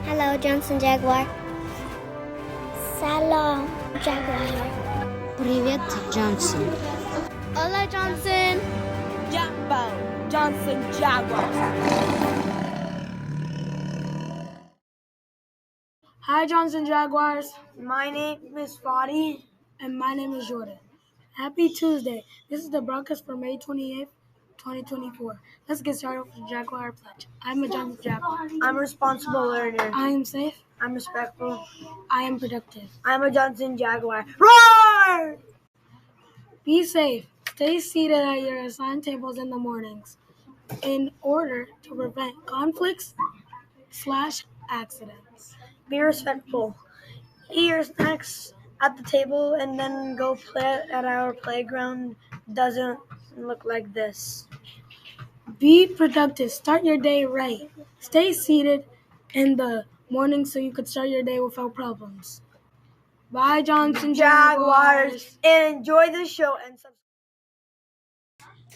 Hello, Johnson Jaguar. Salam, Jaguar. Привет, Johnson. Hola, Johnson. Jumbo, Johnson Jaguars. Hi, Johnson Jaguars. My name is Fadi. And my name is Jordan. Happy Tuesday. This is the broadcast for May 28th, 2024. Let's get started with the Jaguar Pledge. I'm a Johnson Jaguar. I'm a responsible learner. I am safe. I'm respectful. I am productive. I'm a Johnson Jaguar. Roar! Be safe. Stay seated at your assigned tables in the mornings in order to prevent conflicts/accidents. Be respectful. Eat your snacks at the table and then go play at our playground. Doesn't look like this. Be productive. Start your day right. Stay seated in the morning so you could start your day without problems. Bye, Johnson Jaguars. And enjoy the show and subscribe.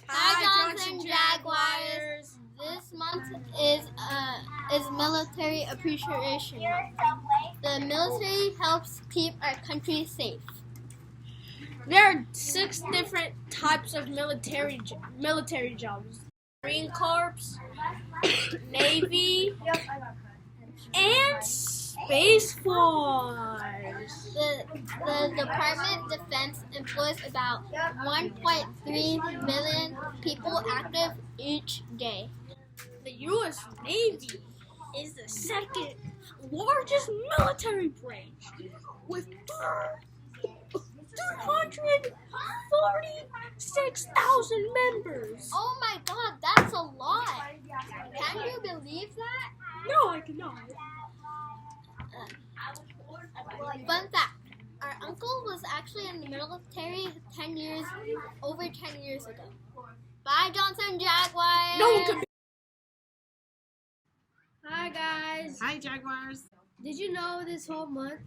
Hi, Johnson Jaguars. This month is Military Appreciation Month. The military helps keep our country safe. There are 6 different types of military jobs: Marine Corps, Navy, and Space Force. The Department of Defense employs about 1.3 million people active each day. The U.S. Navy is the second largest military branch with 346,000 members. Oh my God, that's a lot. Can you believe that? No, I cannot. Fun fact, our uncle was actually in the military over 10 years ago. Bye, Johnson Jaguars. No one can. Hi guys! Hi, Jaguars. Did you know this whole month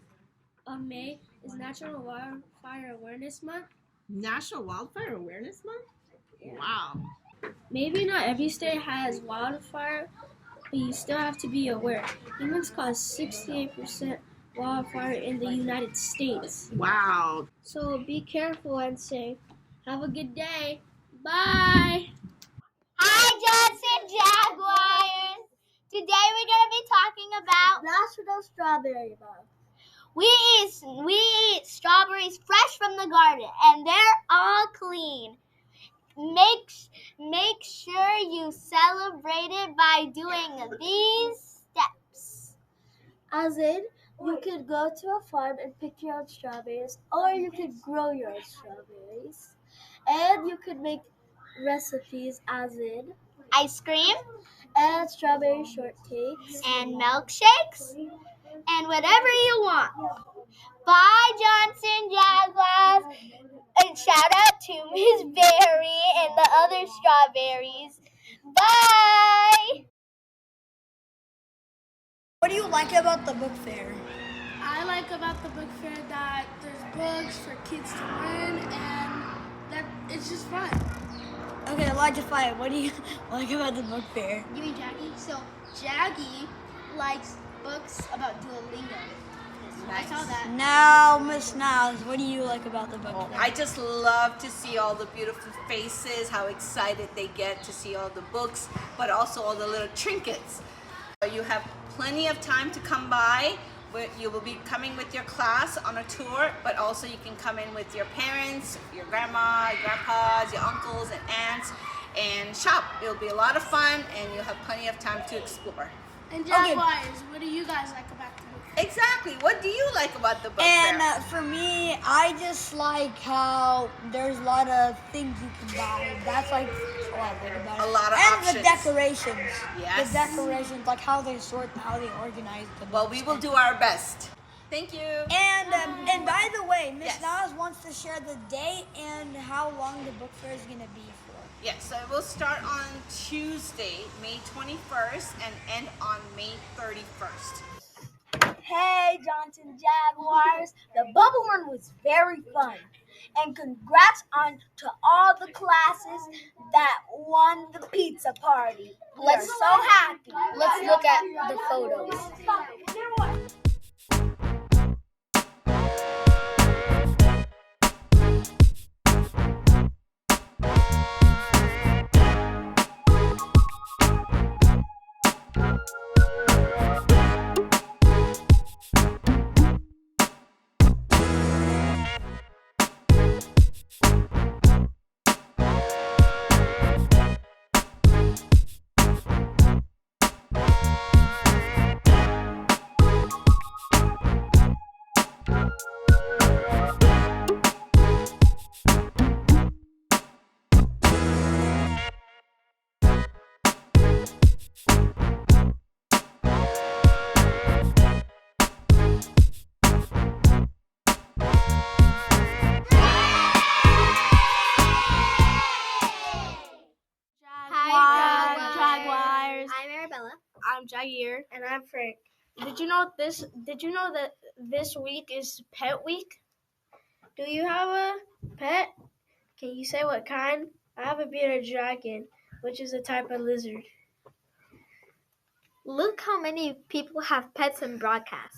of May is National Wildfire Awareness Month? National Wildfire Awareness Month? Wow. Maybe not every state has wildfire, but you still have to be aware. Humans cause 68% wildfire in the United States. Wow. So be careful and safe. Have a good day. Bye! Hi, Johnson Jaguars. Today we're going to be talking about National Strawberry Month. we eat strawberries fresh from the garden, and they're all clean. Make sure you celebrate it by doing these steps. As in, you could go to a farm and pick your own strawberries, or you could grow your own strawberries. And you could make recipes, as in Ice cream and strawberry shortcakes. and milkshakes and whatever you want. Bye, Johnson Jaguars. And shout out to Miss Berry and the other strawberries. Bye. What do you like about the book fair? I like about the book fair that there's books for kids to learn and that it's just fun. Okay, Elijah Fire, what do you like about the book fair? You mean Jackie? So Jackie likes books about Duolingo. I saw that. Now, Miss Niles, what do you like about the book fair? I just love to see all the beautiful faces, how excited they get to see all the books, but also all the little trinkets. You have plenty of time to come by. You will be coming with your class on a tour, but also you can come in with your parents, your grandma, your grandpas, your uncles and aunts, and shop. It'll be a lot of fun, and you'll have plenty of time to explore. And Jaguars, what do you guys like about the book fair? Exactly. What do you like about the book And fair? for me, I just like how there's a lot of things you can buy. That's like what I like about it. A lot of and options. the decorations. Yes. The decorations, like how they sort, how they organize the Well, books. we will do our best. Thank you. And by the way, Miss Yes. Niles wants to share the date and how long the book fair is gonna be for. Yes, so it will start on Tuesday, May 21st, and end on May 31st. Hey, Johnson Jaguars. The bubble run was very fun. And congrats on to all the classes that won the pizza party. We're so happy. Let's look at the photos. Jaguars. I'm Arabella. I'm Jair. And I'm Frank. Did you know that this week is Pet Week? Do you have a pet? Can you say what kind? I have a bearded dragon, which is a type of lizard. Look how many people have pets in broadcast.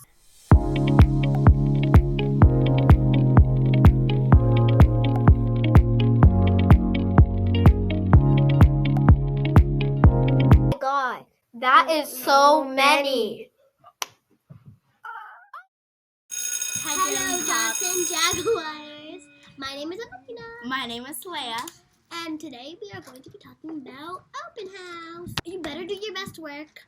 Oh my God, that is so many. Hello, Johnson Jaguars. My name is Alina, My name is Leia. and today we are going to be talking about open house. You better do your best work.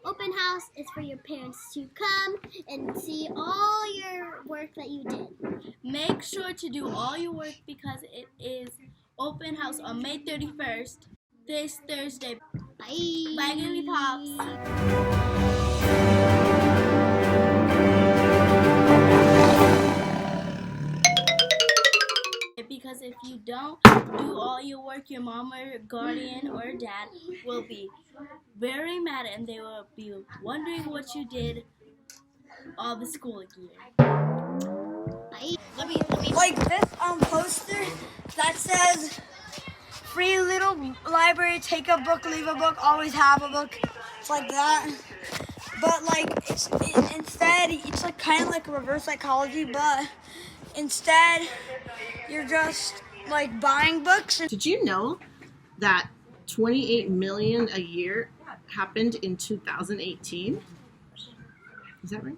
Open house is for your parents to come and see all your work that you did. Make sure to do all your work because it is open house on May 31st, this Thursday. Bye. Bye, Goody Pops. Because if you don't do all your work, your mom or your guardian or dad will be very mad and they will be wondering what you did all the school year. Bye. Like this poster that says free little library, take a book, leave a book, always have a book. It's like that. But like instead it's like kind of like reverse psychology, but instead you're just like buying books. Did you know that 28 million a year happened in 2018? Is that right?